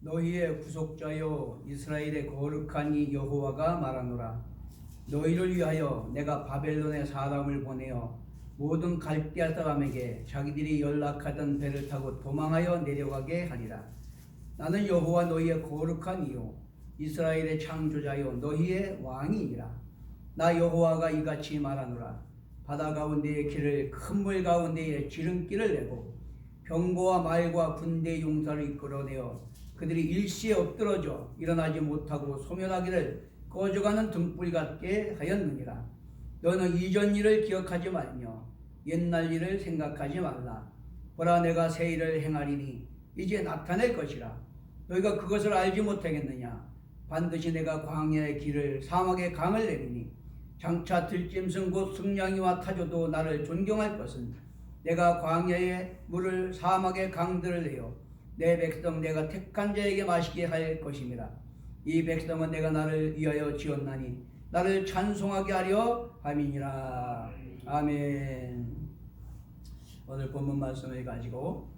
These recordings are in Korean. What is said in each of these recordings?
너희의 구속자여 이스라엘의 거룩한 이 여호와가 말하노라. 너희를 위하여 내가 바벨론에 사람을 보내어 모든 갈대아 사람에게 자기들이 연락하던 배를 타고 도망하여 내려가게 하리라. 나는 여호와 너희의 거룩한 이요 이스라엘의 창조자여 너희의 왕이니라. 나 여호와가 이같이 말하노라. 바다 가운데의 길을 큰 물 가운데에 지름길을 내고 병거와 말과 군대 용사를 이끌어내어 그들이 일시에 엎드러져 일어나지 못하고 소멸하기를 꺼져가는 등불 같게 하였느니라. 너는 이전 일을 기억하지 말며 옛날 일을 생각하지 말라. 보라, 내가 새 일을 행하리니 이제 나타낼 것이라. 너희가 그것을 알지 못하겠느냐? 반드시 내가 광야의 길을 사막의 강을 내리니 장차 들짐승 곧 승냥이와 타조도 나를 존경할 것은 내가 광야의 물을 사막의 강들을 내어 내 백성 내가 택한 자에게 마시게 할 것임이라. 이 백성은 내가 나를 위하여 지었나니 나를 찬송하게 하려 함이니라. 아멘. 오늘 본문 말씀을 가지고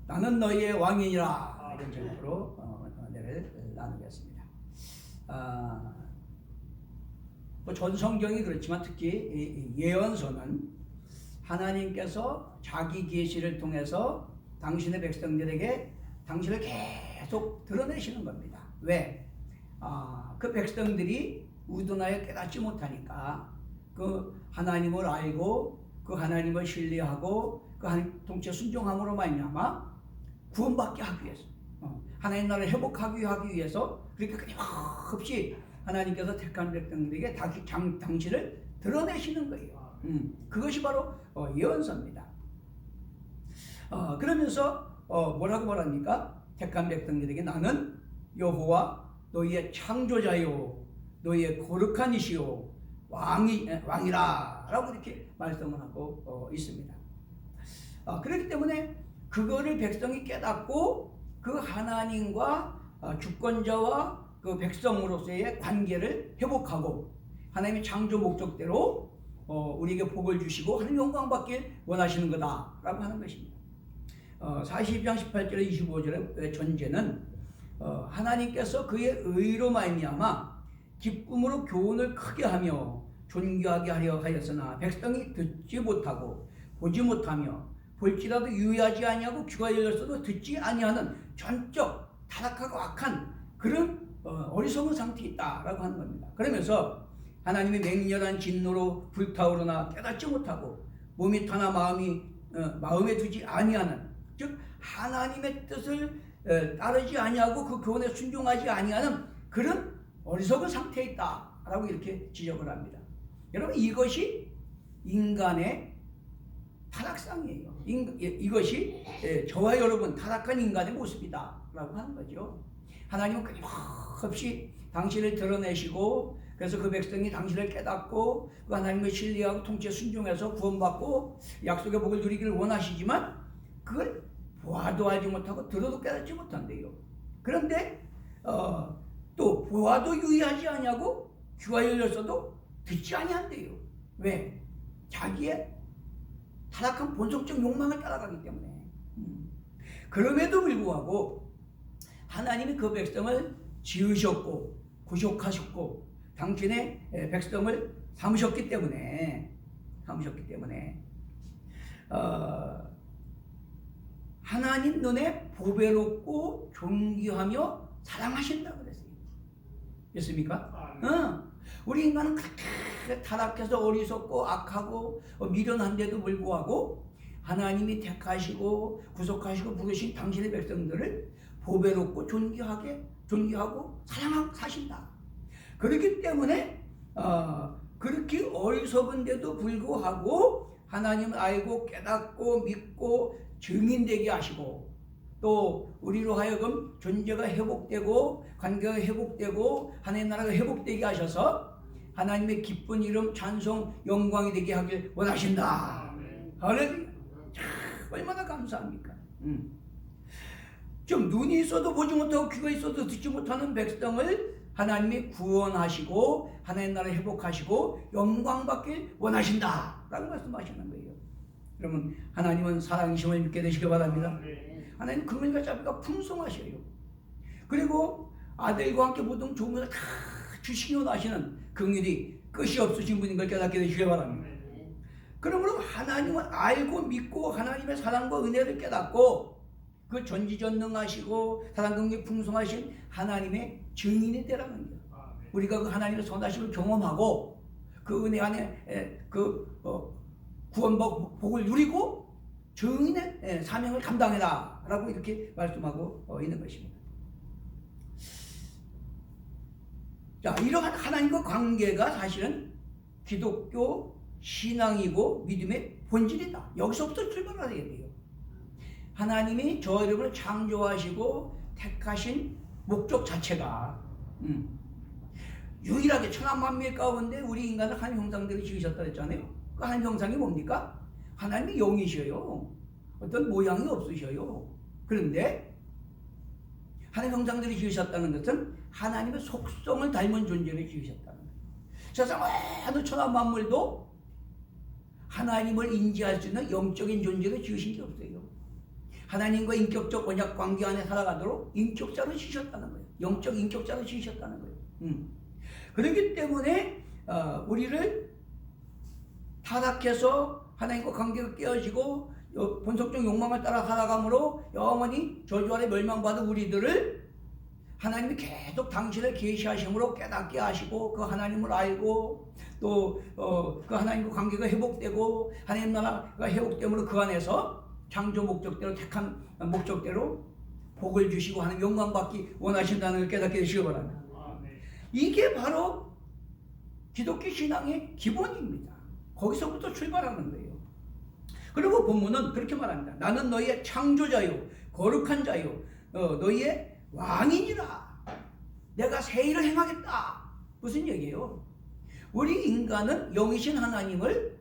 나는 너희의 왕이니라 이런 제목으로 은혜를 나누겠습니다. 전 성경이 그렇지만 특히 예언서는 하나님께서 자기 계시를 통해서 당신의 백성들에게 당신을 계속 드러내시는 겁니다. 왜? 그 백성들이 의도하여 깨닫지 못하니까 그 하나님을 알고 그 하나님을 신뢰하고 그 하나님 통치 순종함으로 말미암아 구원받게 하기 위해서 하나님 나라를 회복하기 위해서 그렇게 끊임없이 하나님께서 택한 백성들에게 당신을 드러내시는 거예요. 그것이 바로 예언서입니다. 그러면서 뭐라고 말합니까? 택한 백성들에게 나는 여호와 너희의 창조자요 너희의 거룩한 이시요 왕이라 라고 이렇게 말씀을 하고 있습니다. 그렇기 때문에 그거를 백성이 깨닫고 그 하나님과 주권자와 그 백성으로서의 관계를 회복하고 하나님의 창조 목적대로 우리에게 복을 주시고 하나님 영광 받길 원하시는 거다라고 하는 것입니다. 42장 18절에 25절의 전제는 하나님께서 그의 의로 말미암아 기쁨으로 교훈을 크게 하며 존귀하게 하려 하였으나 백성이 듣지 못하고 보지 못하며 볼지라도 유의하지 아니하고 귀가 열렸어도 듣지 아니하는 전적 타락하고 악한 그런 어리석은 상태에 있다라고 하는 겁니다. 그러면서 하나님의 맹렬한 진노로 불타오르나 깨닫지 못하고 몸이 타나 마음에 두지 아니하는 즉 하나님의 뜻을 따르지 아니하고 그 교훈에 순종하지 아니하는 그런 어리석은 상태에 있다라고 이렇게 지적을 합니다. 여러분 이것이 인간의 타락상이에요. 이것이 저와 여러분 타락한 인간의 모습이다라고 하는 거죠. 하나님은 끊임없이 당신을 드러내시고 그래서 그 백성이 당신을 깨닫고 그 하나님을 신뢰하고 통치에 순종해서 구원받고 약속의 복을 누리기를 원하시지만 그걸 보아도 하지 못하고 들어도 깨닫지 못한대요. 그런데 또 보아도 유의하지 아니하고 귀가 열렸어도 듣지 아니한대요. 왜? 자기의 타락한 본성적 욕망을 따라가기 때문에. 그럼에도 불구하고 하나님이 그 백성을 지으셨고 구속하셨고 당신의 백성을 삼으셨기 때문에 하나님 눈에 보배롭고 존귀하며 사랑하신다고 그랬어요. 됐습니까? 우리 인간은 그렇게 타락해서 어리석고 악하고 미련한데도 불구하고 하나님이 택하시고 구속하시고 부르신 당신의 백성들을 보배롭고 존귀하고 사랑하고 사신다. 그렇기 때문에 그렇게 어리석은데도 불구하고 하나님을 알고 깨닫고 믿고 증인되게 하시고 또 우리로 하여금 존재가 회복되고 관계가 회복되고 하나님 나라가 회복되게 하셔서 하나님의 기쁜 이름 찬송 영광이 되게 하길 원하신다. 할렐루야. 얼마나 감사합니까? 좀 눈이 있어도 보지 못하고 귀가 있어도 듣지 못하는 백성을 하나님이 구원하시고 하나님 나라 회복하시고 영광 받길 원하신다 라고 말씀하시는 거예요. 여러분 하나님은 사랑이심을 믿게 되시기 바랍니다. 하나님 그러니까 자비가 풍성하셔요. 그리고 아들과 함께 모든 좋은 것을 다 주시기로 하시는 긍휼이 끝이 없으신 분인 걸 깨닫게 되시기 바랍니다. 그러므로 하나님을 알고 믿고 하나님의 사랑과 은혜를 깨닫고 그 전지전능하시고 사랑 긍휼이 풍성하신 하나님의 증인이 되라는 거예요. 우리가 그 하나님의 선하심을 경험하고 그 은혜 안에 구원 복을 누리고 증인의 사명을 감당해라 라고 이렇게 말씀하고 있는 것입니다. 자, 이러한 하나님과 관계가 사실은 기독교 신앙이고 믿음의 본질이다. 여기서부터 출발해야 돼요. 하나님이 저 여러분을 창조하시고 택하신 목적 자체가 유일하게 천하만물 가운데 우리 인간을 한 형상대로 지으셨다 했잖아요. 그 한 형상이 뭡니까? 하나님의 영이셔요. 어떤 모양이 없으셔요. 그런데 하나님 형상대로 지으셨다는 것은 하나님의 속성을 닮은 존재를 지으셨다는 거예요. 세상 어느 천하만물도 하나님을 인지할 수 있는 영적인 존재로 지으신 게 없어요. 하나님과 인격적 언약 관계 안에 살아가도록 인격자로 지으셨다는 거예요. 영적 인격자로 지으셨다는 거예요. 그렇기 때문에 우리를 타락해서 하나님과 관계가 깨어지고 본성적 욕망을 따라 살아감으로 영원히 저주 아래 멸망받은 우리들을 하나님이 계속 당신을 계시하심으로 깨닫게 하시고 그 하나님을 알고 또 그 하나님과 관계가 회복되고 하나님 나라가 회복됨으로 그 안에서 창조 목적대로 택한 목적대로 복을 주시고 하는 영광받기 원하신다는 걸 깨닫게 되시기 바랍니다. 이게 바로 기독교 신앙의 기본입니다. 거기서부터 출발하는 거예요. 그리고 본문은 그렇게 말합니다. 나는 너희의 창조자요 거룩한 자요 너희의 왕이니라. 내가 새 일을 행하겠다. 무슨 얘기예요? 우리 인간은 영이신 하나님을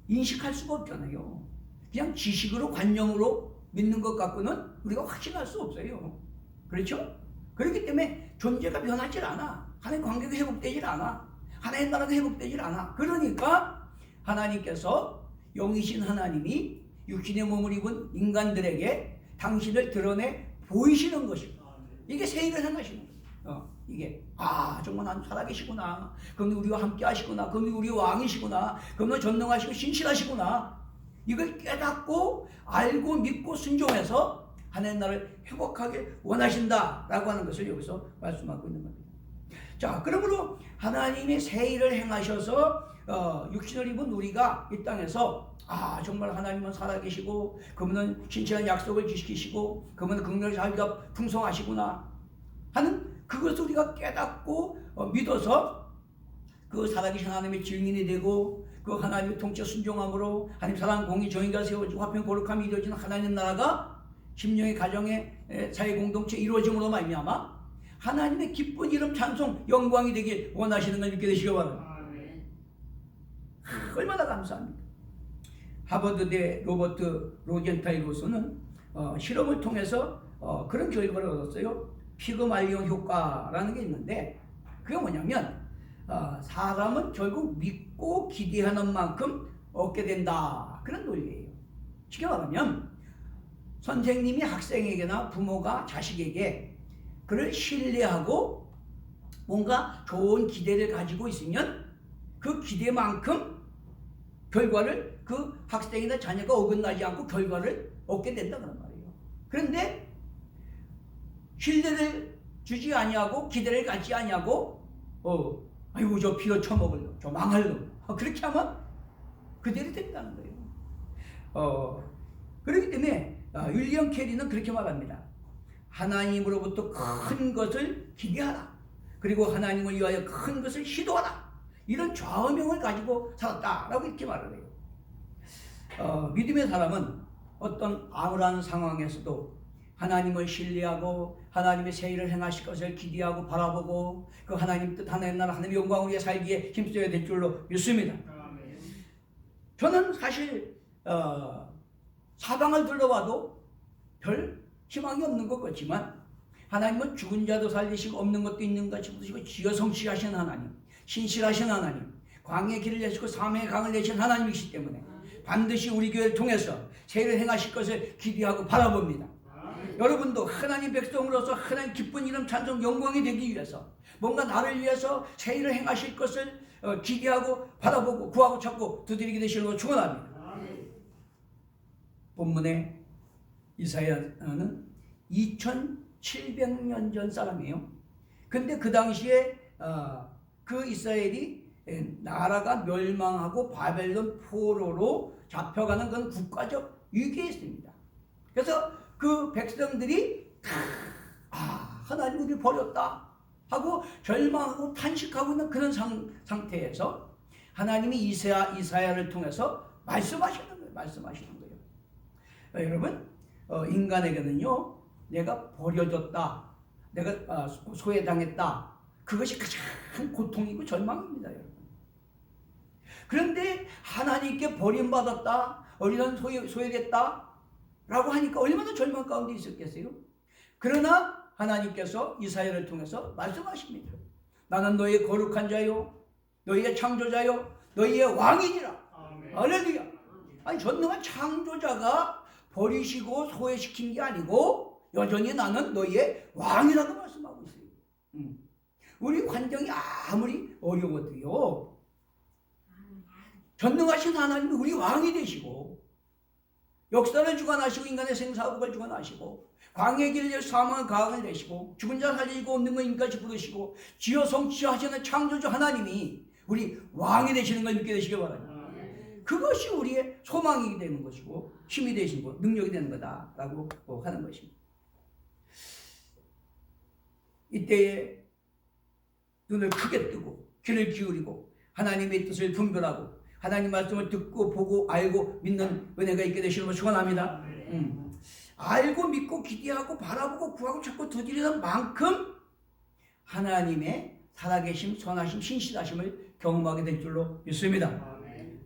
인식할 수가 없잖아요. 그냥 지식으로 관념으로 믿는 것 갖고는 우리가 확신할 수 없어요. 그렇죠? 그렇기 때문에 존재가 변하질 않아. 하나님 관계가 회복되질 않아. 하나님 나라가 회복되질 않아. 그러니까 하나님께서 영이신 하나님이 육신의 몸을 입은 인간들에게 당신을 드러내 보이시는 것입니다. 이게 새 일을 행하시는 거예요. 이게 정말 난 살아계시구나. 그럼 우리와 함께 하시구나. 그럼 우리 왕이시구나. 그럼 전능하시고 신실하시구나. 이걸 깨닫고 알고 믿고 순종해서 하나님 나라를 회복하길 원하신다라고 하는 것을 여기서 말씀하고 있는 겁니다. 자, 그러므로 하나님이 새 일을 행하셔서 육신을 입은 우리가 이 땅에서 정말 하나님은 살아계시고 그분은 신실한 약속을 지키시고 그분은 긍휼의 자비가 풍성하시구나 하는 그것을 우리가 깨닫고 믿어서 그 살아계신 하나님의 증인이 되고 그 하나님의 통치 순종함으로 하나님 사랑 공의 정의가 세워지고 화평 거룩함이 이루어지는 하나님 나라가 심령의 가정의 사회 공동체 이루어짐으로 말미암아 하나님의 기쁜 이름 찬송 영광이 되길 원하시는 걸 믿게 되시기 바랍니다. 얼마나 감사합니다. 하버드대 로버트 로젠탈 교수는 실험을 통해서 그런 결과를 얻었어요. 피그말리온 효과라는 게 있는데 그게 뭐냐면 사람은 결국 믿고 기대하는 만큼 얻게 된다. 그런 논리예요. 쉽게 말하면 선생님이 학생에게나 부모가 자식에게 그를 신뢰하고 뭔가 좋은 기대를 가지고 있으면 그 기대만큼 결과를 그 학생이나 자녀가 어긋나지 않고 결과를 얻게 된다는 말이에요. 그런데 신뢰를 주지 아니하고 기대를 갖지 아니하고 아이고 저 피로 처먹을 놈, 저 망할 놈 그렇게 하면 그대로 된다는 거예요. 그렇기 때문에 윌리엄 캐리는 그렇게 말합니다. 하나님으로부터 큰 것을 기대하라. 그리고 하나님을 위하여 큰 것을 시도하라. 이런 좌우명을 가지고 살았다라고 이렇게 말을 해요. 믿음의 사람은 어떤 암울한 상황에서도 하나님을 신뢰하고 하나님의 새 일을 행하실 것을 기대하고 바라보고 그 하나님 뜻 하나님 나라 하나님의 영광을 위해 살기에 힘써야 될 줄로 믿습니다. 저는 사실 사방을 둘러봐도 별 희망이 없는 것 같지만 하나님은 죽은 자도 살리시고 없는 것도 있는 것 같이 부으시고 지어 성취하신 하나님, 신실하신 하나님, 광야의 길을 내시고 삶의 강을 내신 하나님이시기 때문에 반드시 우리 교회를 통해서 새 일을 행하실 것을 기대하고 바라봅니다. 여러분도 하나님 백성으로서 하나님 기쁜 이름 찬송 영광이 되기 위해서 뭔가 나를 위해서 새 일을 행하실 것을 기대하고 바라보고 구하고 찾고 두드리게 되시려고 축원합니다. 본문에 이사야는 2700년 전 사람이에요. 근데 그 당시에 그 이스라엘이 나라가 멸망하고 바벨론 포로로 잡혀가는 그런 국가적 위기에 있습니다. 그래서 그 백성들이 하나님 우리 버렸다 하고 절망하고 탄식하고 있는 그런 상태에서 하나님이 이사야를 통해서 말씀하시는 거예요. 여러분, 인간에게는요, 내가 버려졌다, 내가 소외당했다, 그것이 가장 고통이고 절망입니다, 여러분. 그런데 하나님께 버림받았다, 우리는 소외됐다 라고 하니까 얼마나 절망 가운데 있었겠어요? 그러나 하나님께서 이사야를 통해서 말씀하십니다. 나는 너희의 거룩한 자요, 너희의 창조자요, 너희의 왕이니라. 할렐루야. 아니, 전능한 창조자가 버리시고 소외시킨 게 아니고 여전히 나는 너희의 왕이라고 말씀하고 있어요. 우리 환경이 아무리 어려워도요, 전능하신 하나님이 우리 왕이 되시고 역사를 주관하시고 인간의 생사복을 주관하시고 광야의 길을 사망의 가항을 내시고 죽은 자 살리고 없는 것 인까지 부르시고 지어 성취하시는 창조주 하나님이 우리 왕이 되시는 걸 믿게 되시기 바랍니다. 그것이 우리의 소망이 되는 것이고 힘이 되시고 능력이 되는 거다라고 하는 것입니다. 이때에 눈을 크게 뜨고 귀를 기울이고 하나님의 뜻을 분별하고 하나님 말씀을 듣고 보고 알고 믿는 은혜가 있게 되시는 걸 축원합니다. 알고 믿고 기대하고 바라보고 구하고 찾고 두드리는 만큼 하나님의 살아계심, 선하심, 신실하심을 경험하게 될 줄로 믿습니다.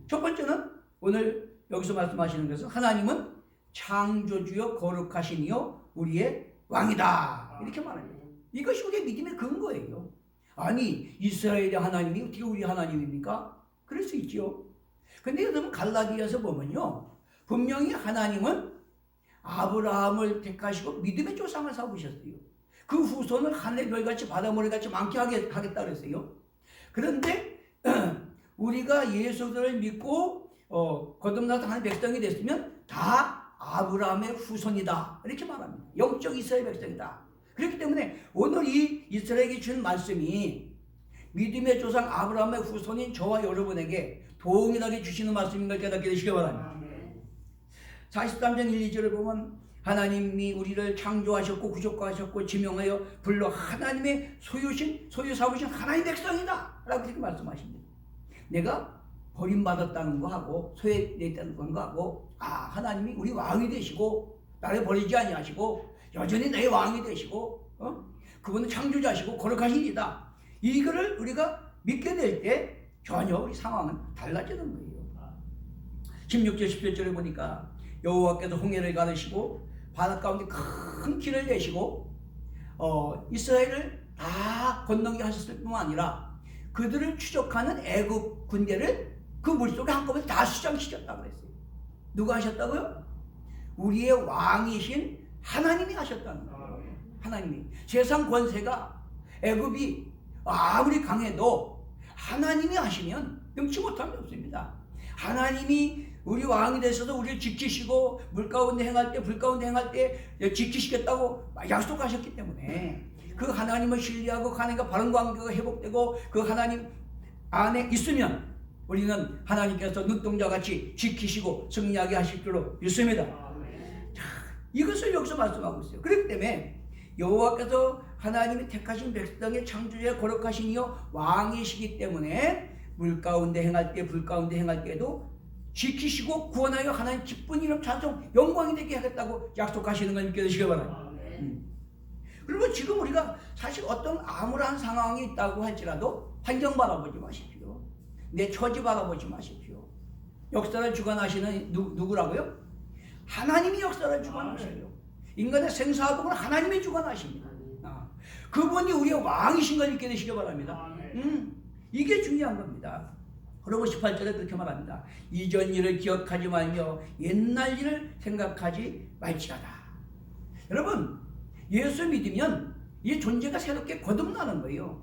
첫 번째는 오늘 여기서 말씀하시는 것은 하나님은 창조주여 거룩하시니요 우리의 왕이다, 이렇게 말합니다. 이것이 우리의 믿음의 근거예요. 아니, 이스라엘의 하나님이 어떻게 우리 하나님입니까? 그럴 수 있지요. 근데 여러분, 갈라디아서 보면요, 분명히 하나님은 아브라함을 택하시고 믿음의 조상을 삼으셨어요. 그 후손을 하늘의 별같이 바닷모래같이 많게 하겠다 그랬어요. 그런데 우리가 예수를 믿고 거듭나서 하는 백성이 됐으면 다 아브라함의 후손이다, 이렇게 말합니다. 영적 이스라엘 백성이다. 그렇기 때문에 오늘 이 이스라엘에게 주는 말씀이 믿음의 조상 아브라함의 후손인 저와 여러분에게 동일하게 주시는 말씀인 걸 깨닫게 되시기 바랍니다. 43장 1, 2절을 보면 하나님이 우리를 창조하셨고 구속하셨고 지명하여 불러 하나님의 소유 삼으신 하나님의 백성이다 라고 그렇게 말씀하십니다. 내가 버림받았다는 거 하고 소외됐다는 거 하고 하나님이 우리 왕이 되시고 나를 버리지 아니하시고 여전히 내 왕이 되시고 그분은 창조자시고 거룩하신 이다, 이거를 우리가 믿게 될 때 전혀 우리 상황은 달라지는 거예요. 16절 17절에 보니까 여호와께서 홍해를 가르시고 바다 가운데 큰 길을 내시고 이스라엘을 다 건너게 하셨을 뿐만 아니라 그들을 추적하는 애굽 군대를 그 물속에 한꺼번에 다 수장시켰다고 그랬어요. 누가 하셨다고요? 우리의 왕이신 하나님이 하셨다는 거예요. 하나님이. 세상 권세가 애굽이 아무리 강해도 하나님이 하시면 능치 못함이 없습니다. 하나님이 우리 왕이 되셔서 우리를 지키시고 물 가운데 행할 때, 불 가운데 행할 때 지키시겠다고 약속하셨기 때문에 그 하나님을 신뢰하고 하나님과 바른 관계가 회복되고 그 하나님 안에 있으면 우리는 하나님께서 눈동자같이 지키시고 승리하게 하실 줄로 믿습니다. 자, 이것을 여기서 말씀하고 있어요. 그렇기 때문에 여호와께서 하나님이 택하신 백성의 창조주의 거룩하신 이여 왕이시기 때문에 물 가운데 행할 때, 불 가운데 행할 때에도 지키시고 구원하여 하나님 기쁜 이름 찬송 영광이 되게 하겠다고 약속하시는 걸 믿게 되시기 바랍니다. 그리고 지금 우리가 사실 어떤 암울한 상황이 있다고 할지라도 환경 바라보지 마십시오. 내 처지 바라보지 마십시오. 역사를 주관하시는 누구라고요? 하나님이 역사를 주관하셔요. 인간의 생사복은 하나님이 주관하십니다. 그분이 우리의 왕이신 걸 믿게 되시기 바랍니다. 이게 중요한 겁니다. 그리고 18절에 그렇게 말합니다. 이전 일을 기억하지 말며 옛날 일을 생각하지 말지어다. 여러분, 예수 믿으면 이 존재가 새롭게 거듭나는 거예요.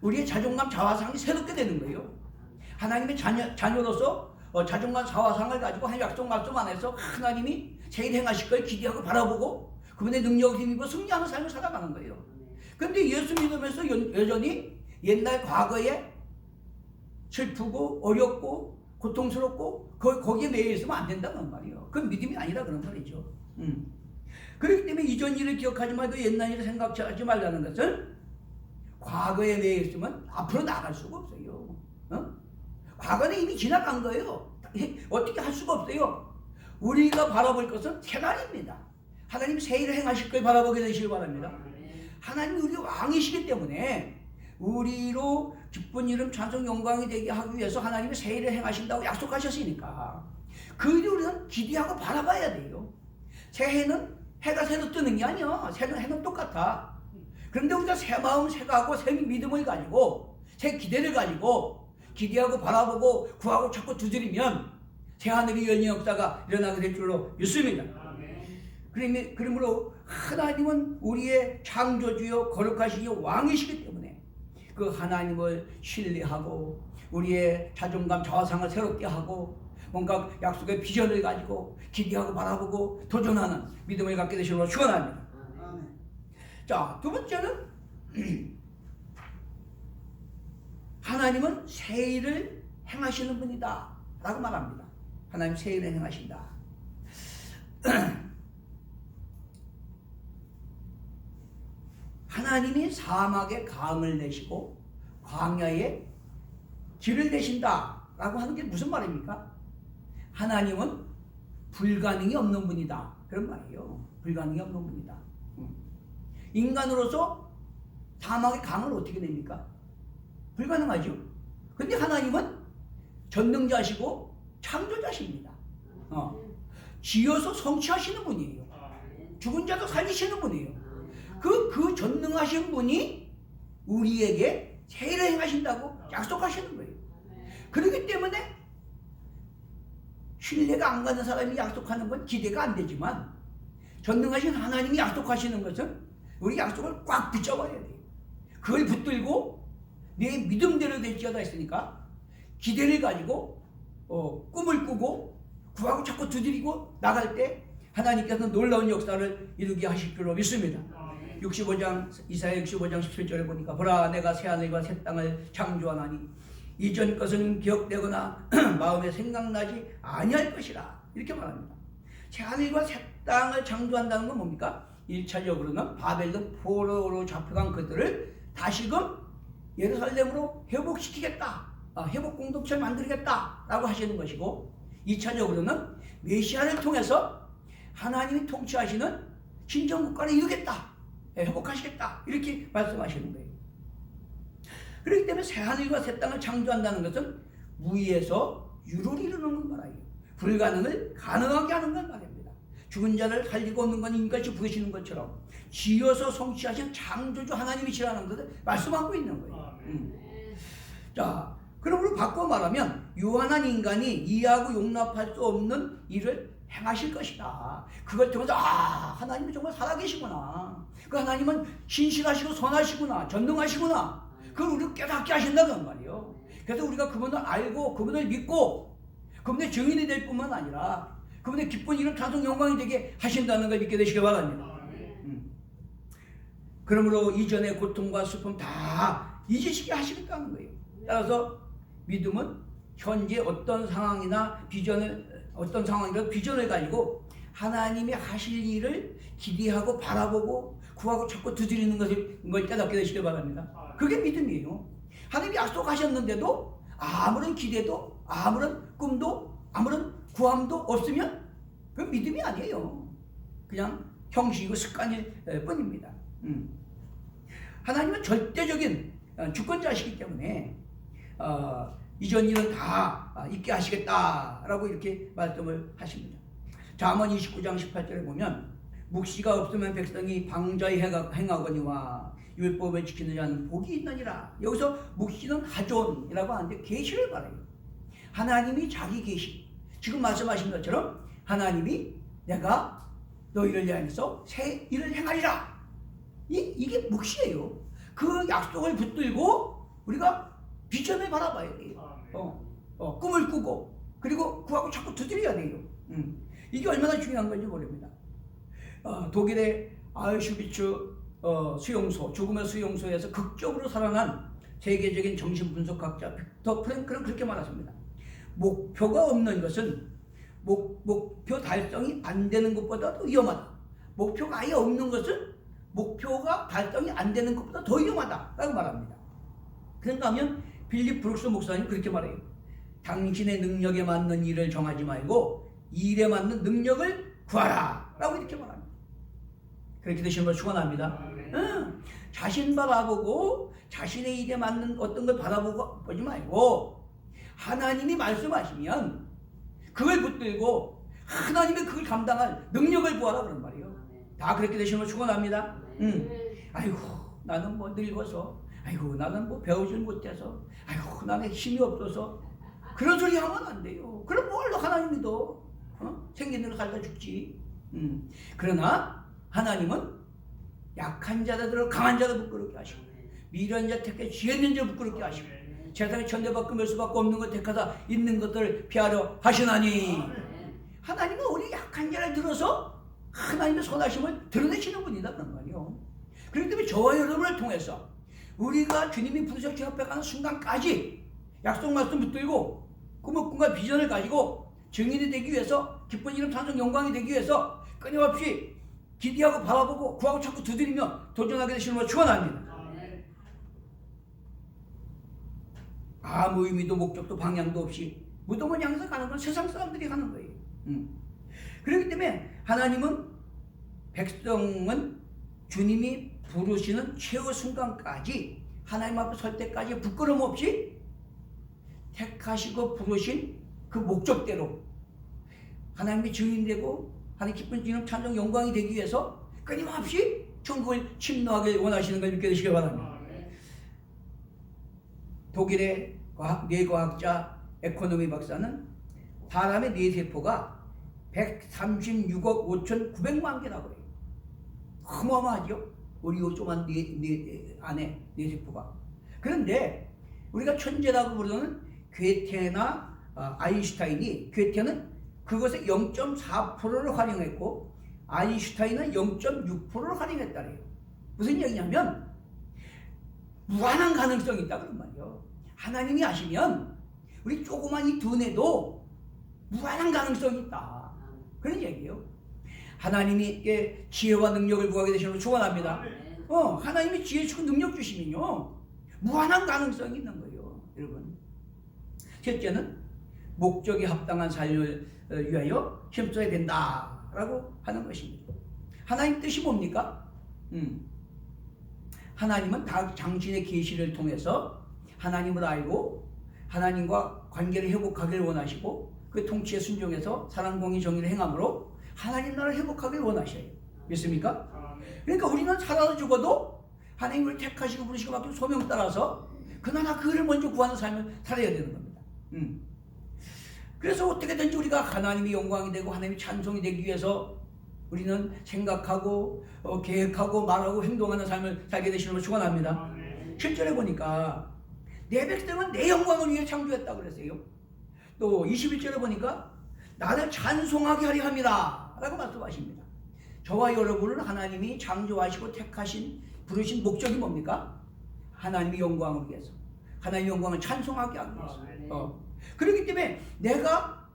우리의 자존감, 자화상이 새롭게 되는 거예요. 하나님의 자녀로서 자존감, 자화상을 가지고 한 약속 말씀 안에서 하나님이 새 일 행하실 걸 기대하고 바라보고 그분의 능력을 힘입어 승리하는 삶을 살아가는 거예요. 그런데 예수 믿으면서 여전히 옛날 과거에 슬프고 어렵고 고통스럽고 거기에 매여 있으면 안 된다는 말이에요. 그건 믿음이 아니라 그런 말이죠. 그렇기 때문에 이전 일을 기억하지 말고 옛날 일을 생각하지 말라는 것은 과거에 매여 있으면 앞으로 나갈 수가 없어요. 과거는 이미 지나간 거예요. 어떻게 할 수가 없어요. 우리가 바라볼 것은 새날입니다. 하나님 새 일을 행하실 걸 바라보게 되시길 바랍니다. 하나님 우리 왕이시기 때문에 우리로 기쁜 이름 찬송 영광이 되게 하기 위해서 하나님이 새 일을 행하신다고 약속하셨으니까 그 일을 우리는 기대하고 바라봐야 돼요. 새해는 해가 새로 뜨는 게 아니야. 해는 똑같아. 그런데 우리가 새 마음, 새 각오, 새 믿음을 가지고 새 기대를 가지고 기대하고 바라보고 구하고 찾고 두드리면 새 하늘이 열린 역사가 일어나게 될 줄로 믿습니다. 그러므로 하나님은 우리의 창조주요 거룩하시요 왕이시기 때문에 그 하나님을 신뢰하고 우리의 자존감, 자화상을 새롭게 하고 뭔가 약속의 비전을 가지고 기대하고 바라보고 도전하는 믿음을 갖게 되시는 걸 축원합니다. 자, 두 번째는 하나님은 새 일을 행하시는 분이다 라고 말합니다. 하나님 새 일을 행하신다. 하나님이 사막에 강을 내시고 광야에 길을 내신다 라고 하는 게 무슨 말입니까? 하나님은 불가능이 없는 분이다 그런 말이에요. 불가능이 없는 분이다. 인간으로서 사막에 강을 어떻게 냅니까? 불가능하죠. 근데 하나님은 전능자시고 창조자십니다. 지어서 성취하시는 분이에요. 죽은 자도 살리시는 분이에요. 그 전능하신 분이 우리에게 새 일을 행하신다고 약속하시는 거예요. 그렇기 때문에 신뢰가 안 가는 사람이 약속하는 건 기대가 안 되지만 전능하신 하나님이 약속하시는 것은 우리 약속을 꽉 붙잡아야 돼요. 그걸 붙들고 내 믿음대로 될지어다 했으니까 기대를 가지고 꿈을 꾸고 구하고 자꾸 두드리고 나갈 때 하나님께서 놀라운 역사를 이루게 하실 줄로 믿습니다. 65장 이사야 65장 17절에 보니까 보라 내가 새하늘과 새 땅을 창조하나니 이전 것은 기억되거나 마음에 생각나지 아니할 것이라 이렇게 말합니다. 새하늘과 새 땅을 창조한다는 건 뭡니까? 1차적으로는 바벨론 포로로 잡혀간 그들을 다시금 예루살렘으로 회복시키겠다. 회복 공동체를 만들겠다 라고 하시는 것이고 2차적으로는 메시아를 통해서 하나님이 통치하시는 신정국가를 이루겠다. 회복하시겠다. 이렇게 말씀하시는 거예요. 그렇기 때문에 새하늘과 새 땅을 창조한다는 것은 무의에서 유를 이루는 건 말이에요. 불가능을 가능하게 하는 건 말입니다. 죽은 자를 살리고 없는 건 인같이 부으시는 것처럼 지어서 성취하신 창조주 하나님이시라는 것을 말씀하고 있는 거예요. 자, 그러므로 바꿔 말하면 유한한 인간이 이해하고 용납할 수 없는 일을 행하실 것이다. 그걸 통해서 하나님이 정말 살아계시구나. 그 하나님은 신실하시고 선하시구나. 전능하시구나. 그걸 우리가 깨닫게 하신다는 말이에요. 그래서 우리가 그분을 알고 그분을 믿고 그분의 증인이 될 뿐만 아니라 그분의 기쁜 이름 찬송 영광이 되게 하신다는 걸 믿게 되시기 바랍니다. 그러므로 이전의 고통과 슬픔 다 잊으시게 하시겠다는 거예요. 따라서 믿음은 현재 어떤 상황이나 어떤 상황이라도 비전을 가지고 하나님이 하실 일을 기대하고 바라보고 구하고 찾고 두드리는 걸 깨닫게 되시길 바랍니다. 그게 믿음이에요. 하나님이 약속하셨는데도 아무런 기대도 아무런 꿈도 아무런 구함도 없으면 그건 믿음이 아니에요. 그냥 형식이고 습관일 뿐입니다. 하나님은 절대적인 주권자시기 때문에 이전 일은 다 잊게 하시겠다라고 이렇게 말씀을 하십니다. 잠언 29장 18절에 보면 묵시가 없으면 백성이 방자히 행하거니와 율법을 지키는 자는 복이 있느니라. 여기서 묵시는 하존이라고 하는데 계시를 말해요. 하나님이 자기 계시, 지금 말씀하신 것처럼 하나님이 내가 너희를 위하여서 새 일을 행하리라. 이게 몫이에요. 그 약속을 붙들고 우리가 비전을 바라봐야 돼요. 꿈을 꾸고 그리고 그하고 자꾸 두드려야 돼요. 이게 얼마나 중요한 건지 모릅니다. 독일의 아우슈비츠 수용소, 죽음의 수용소에서 극적으로 살아난 세계적인 정신분석학자 빅터 프랭클은 그렇게 말하십니다. 목표가 없는 것은 목표 달성이 안 되는 것보다 더 위험하다. 목표가 아예 없는 것은 목표가 달성이 안 되는 것보다 더 위험하다라고 말합니다. 그런가 하면 빌립 브룩스 목사님 그렇게 말해요. 당신의 능력에 맞는 일을 정하지 말고 일에 맞는 능력을 구하라 라고 이렇게 말합니다. 그렇게 되시는 걸 축원합니다. 자신 바라보고 자신의 일에 맞는 어떤 걸 바라보지 말고 하나님이 말씀하시면 그걸 붙들고 하나님이 그걸 감당할 능력을 구하라 그런 말이에요. 다 그렇게 되시는 걸 축원합니다. 아이고 나는 뭐 늙어서, 아이고 나는 뭐 배우질 못해서, 아이고 나는 힘이 없어서, 그런 소리 하면 안 돼요. 그럼 뭘로 하나님 믿어? 생긴 대로 살다 죽지. 그러나 하나님은 약한 자들을 강한 자들 부끄럽게 하시고, 미련한 자 택해 지혜 있는 자 부끄럽게 하시고, 세상에 천대받고 멸수받고 없는 것 택하사 있는 것들을 피하려 하시나니, 하나님은 우리 약한 자를 들어서 하나님의 선하심을 드러내시는 분이다 그런 말이에요. 그렇기 때문에 저와 여러분을 통해서 우리가 주님이 부르셔 주 앞에 가는 순간까지 약속 말씀 붙들고 꿈과 비전을 가지고 증인이 되기 위해서, 기쁜 이름 찬송 영광이 되기 위해서 끊임없이 기대하고 바라보고 구하고 자꾸 두드리며 도전하게 되시는 걸 축원합니다. 아무 의미도 목적도 방향도 없이 무덤을 향해서 가는 건 세상 사람들이 가는 거예요. 그렇기 때문에 하나님은 백성은 주님이 부르시는 최후 순간까지, 하나님 앞에 설 때까지 부끄러움 없이 택하시고 부르신 그 목적대로 하나님의 증인되고 하나님 기쁜 이름 찬송 영광이 되기 위해서 끊임없이 천국을 침노하길 원하시는 걸 믿게 되시기 바랍니다. 독일의 뇌과학자 에코노미 박사는 사람의 뇌세포가 136억 5,900만 개라고 해요. 어마어마하죠? 우리 요 조그만 뇌 안에 뇌세포가. 그런데 우리가 천재라고 부르는 괴테나 아인슈타인이, 괴테는 그것의 0.4%를 활용했고 아인슈타인은 0.6%를 활용했다래요. 무슨 얘기냐면 무한한 가능성이 있다 그런 말이에요. 하나님이 하시면 우리 조그만 이 두뇌도 무한한 가능성이 있다 그런 얘기예요. 하나님이 지혜와 능력을 구하게 되시는 걸 축원합니다. 하나님이 지혜 주고 능력 주시면요 무한한 가능성이 있는 거예요, 여러분. 첫째는 목적에 합당한 삶을 위하여 힘써야 된다라고 하는 것입니다. 하나님 뜻이 뭡니까? 하나님은 당신의 계시를 통해서 하나님을 알고 하나님과 관계를 회복하기를 원하시고, 그 통치에 순종해서 사랑, 공의, 정의를 행함으로 하나님 나라를 회복하기를 원하셔요. 믿습니까? 그러니까 우리는 살아서 죽어도 하나님을 택하시고 부르시고 맡긴 소명 따라서 그 나라 그를 먼저 구하는 삶을 살아야 되는 겁니다. 그래서 어떻게든지 우리가 하나님의 영광이 되고 하나님의 찬송이 되기 위해서 우리는 생각하고 계획하고 말하고 행동하는 삶을 살게 되시는 걸 축원합니다. 7절에 보니까 내 백성은 내 영광을 위해 창조했다고 그랬어요. 또 21절에 보니까 나를 찬송하게 하려 합니다 라고 말씀하십니다. 저와 여러분은 하나님이 창조하시고 택하신 부르신 목적이 뭡니까? 하나님의 영광을 위해서, 하나님의 영광을 찬송하게 하기 위해서. 그렇기 때문에 내가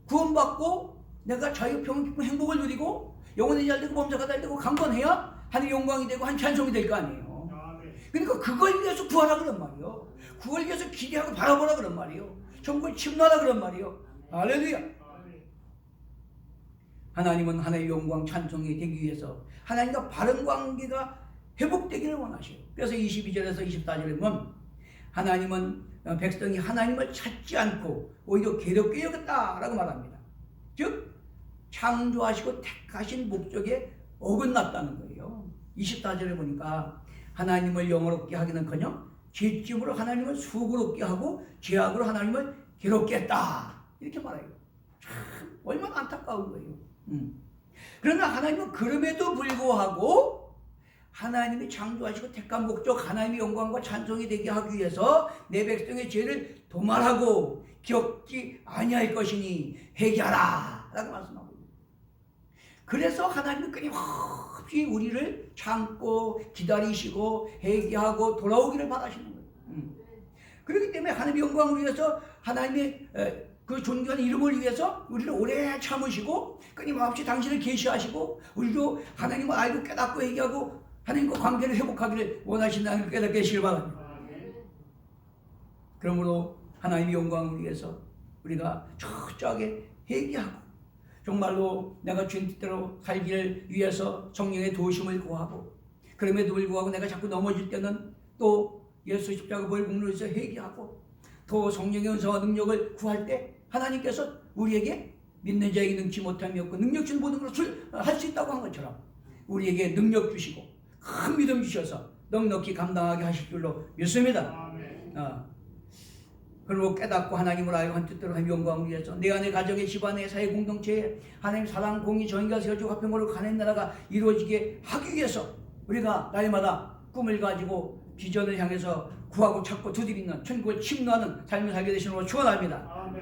구원받고 내가 자유, 평안, 기쁨, 행복을 누리고 영혼이 잘 되고 범사가 잘 되고 강건해야 하나님의 영광이 되고 한 찬송이 될 거 아니에요. 그러니까 그걸 위해서 구하라 그런 말이에요. 그걸 위해서 기대하고 바라보라 그런 말이에요. 천국을 침노하라 그런 말이에요. 할렐루야. 하나님은 하나님의 영광 찬송이 되기 위해서 하나님과 바른 관계가 회복되기를 원하셔요. 그래서 22절에서 24절에 보면 하나님은 백성이 하나님을 찾지 않고 오히려 괴롭게 여겼다라고 말합니다. 즉 창조하시고 택하신 목적에 어긋났다는 거예요. 24절에 보니까 하나님을 영화롭게 하기는커녕 죄짐으로 하나님을 수고롭게 하고 죄악으로 하나님을 괴롭게 했다 이렇게 말해요. 참 얼마나 안타까운 거예요. 그러나 하나님은 그럼에도 불구하고 하나님이 창조하시고 택한 목적 하나님의 영광과 찬송이 되게 하기 위해서 내 백성의 죄를 도말하고 기억지 아니할 것이니 회개하라 라고 말씀하고 있습니다. 그래서 하나님은 끊임없이 우리를 참고 기다리시고 회개하고 돌아오기를 바라시는 거예요. 그렇기 때문에 하나님의 영광을 위해서 하나님의 그 존귀한 이름을 위해서 우리를 오래 참으시고 끊임없이 당신을 계시하시고 우리도 하나님을 알고 깨닫고 회개하고 하나님과 관계를 회복하기를 원하신다는 걸 깨닫게 하시길 바랍니다. 그러므로 하나님의 영광을 위해서 우리가 철저하게 회개하고 정말로 내가 주님 뜻대로 살기를 위해서 성령의 도우심을 구하고 그럼에도 불구하고 내가 자꾸 넘어질 때는 또 예수 십자가 보혈 공로로 해서 회개하고 또 성령의 은사와 능력을 구할 때 하나님께서 우리에게 믿는 자에게 능치 못함이 없고 능력 주는 모든 것을 할 수 있다고 한 것처럼 우리에게 능력 주시고 큰 믿음 주셔서 넉넉히 감당하게 하실 줄로 믿습니다. 그리고 깨닫고 하나님을 알고 한 뜻대로 하나님의 영광을 위해서 내 안에 가정의 집안의 사회 공동체에 하나님 사랑 공의 정의가 세워지고 화평으로 가는 나라가 이루어지게 하기 위해서 우리가 날마다 꿈을 가지고 비전을 향해서 구하고 찾고 두드리는 천국을 침노하는 삶을 살게 되시는 걸 축원합니다.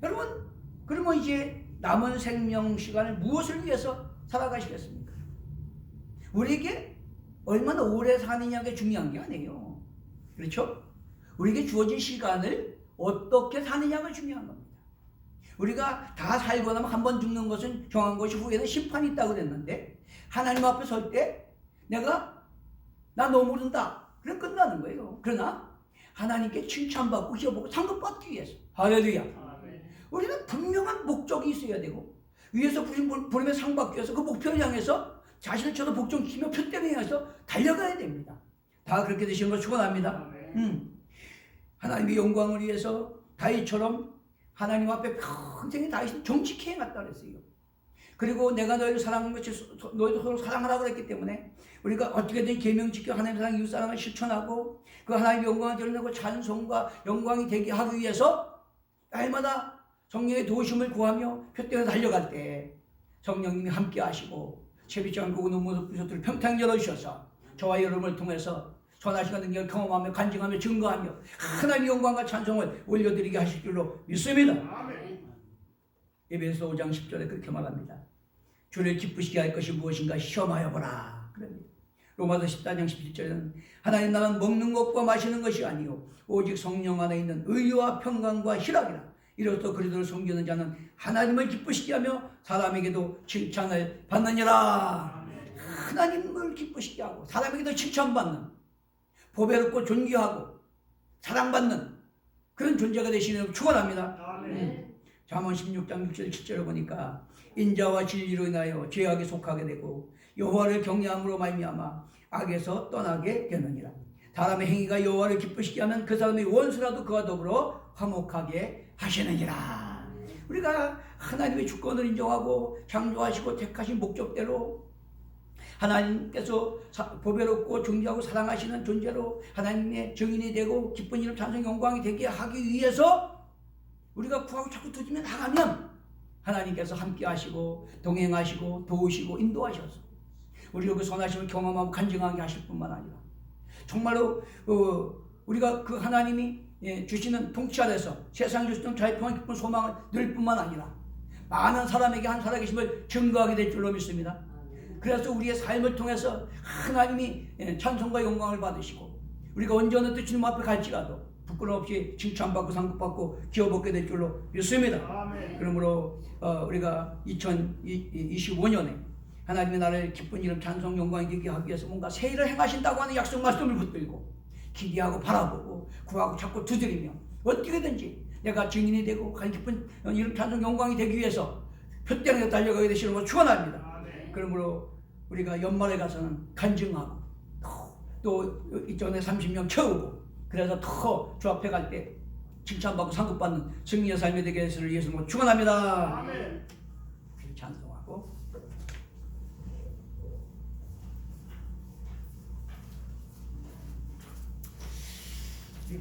여러분 그러면 이제 남은 생명 시간을 무엇을 위해서 살아가시겠습니까? 우리에게 얼마나 오래 사느냐가 중요한 게 아니에요. 그렇죠? 우리에게 주어진 시간을 어떻게 사느냐가 중요한 겁니다. 우리가 다 살고 나면 한 번 죽는 것은 정한 것이 후에는 심판이 있다고 그랬는데 하나님 앞에 설 때 내가 나 너무 모른다 그럼 끝나는 거예요. 그러나 하나님께 칭찬받고 기여보고 상급받기 위해서 할렐루야. 우리는 분명한 목적이 있어야 되고 위에서 부름에 상 받기 위해서 그 목표를 향해서 자신을 쳐도 복종시키며 표대를 향해서 달려가야 됩니다. 다 그렇게 되시는 걸 축원합니다. 하나님의 영광을 위해서 다윗처럼 하나님 앞에 평생에 다윗은 정직히 행했다 그랬어요. 그리고 내가 너희를 사랑하는 것이 너희도 서로 사랑하라고 그랬기 때문에 우리가 어떻게든 계명 지켜 하나님 사랑 이웃 사랑을 실천하고 그 하나님의 영광을 드러내고 찬송과 영광이 되게 하기 위해서 날마다 성령의 도우심을 구하며 표대로 달려갈 때 성령님이 함께 하시고 새벽장 보고 눈물 부셔들을 평탄 열어주셔서 저와 여러분을 통해서 선하시는 능력을 경험하며 간증하며 증거하며 하나님의 영광과 찬송을 올려드리게 하실 줄로 믿습니다. 에베소 5장 10절에 그렇게 말합니다. 주를 기쁘시게 할 것이 무엇인가 시험하여 보라. 그럽니다. 로마서 14장 17절에는 하나님 나라는 먹는 것과 마시는 것이 아니요 오직 성령 안에 있는 의와 평강과 희락이라. 이로써 그리스도를 섬기는 자는 하나님을 기쁘시게 하며 사람에게도 칭찬을 받느니라. 하나님을 기쁘시게 하고 사람에게도 칭찬받는 보배롭고 존귀하고 사랑받는 그런 존재가 되시는 걸 축원합니다. 잠언 16장 6절 7절을 보니까 인자와 진리로 인하여 죄악에 속하게 되고 여호와를 경외함으로 말미암아 악에서 떠나게 되느니라. 사람의 행위가 여호와를 기쁘시게 하면 그 사람의 원수라도 그와 더불어 화목하게 하시느니라. 우리가 하나님의 주권을 인정하고 창조하시고 택하신 목적대로 하나님께서 보배롭고 존귀하고 사랑하시는 존재로 하나님의 증인이 되고 기쁜 이름 찬송 영광이 되게 하기 위해서 우리가 구하고 자꾸 두드리며 나가면 하나님께서 함께 하시고 동행하시고 도우시고 인도하셔서 우리가 그 선하심을 경험하고 간증하게 하실 뿐만 아니라 정말로 우리가 그 하나님이 주시는 통치 아래서 세상 주시는 자유평안 기쁜 소망을 누릴 뿐만 아니라 많은 사람에게 한 살아계심을 증거하게 될 줄로 믿습니다. 그래서 우리의 삶을 통해서 하나님이 찬송과 영광을 받으시고 우리가 언제 어느 때 주님 앞에 갈지라도 부끄럼 없이 칭찬받고 상급받고 기업받게 될 줄로 믿습니다. 아멘. 그러므로 우리가 2025년에 하나님의 나라를 기쁜 이름 찬송 영광이 되게 하기 위해서 뭔가 새 일을 행하신다고 하는 약속 말씀을 붙들고 기대하고 바라보고 구하고 자꾸 두드리며 어떻게든지 내가 증인이 되고 기쁜 이름 찬송 영광이 되기 위해서 표대로 달려가게 되시는 걸 축원합니다. 그러므로 우리가 연말에 가서는 간증하고 또 이전에 30명 채우고 그래서 더 주 앞에 갈 때 칭찬받고 상급받는 승리의 삶이 되게 해서 예수님을 축원합니다. 아멘. 찬송하고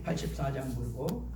84장 보고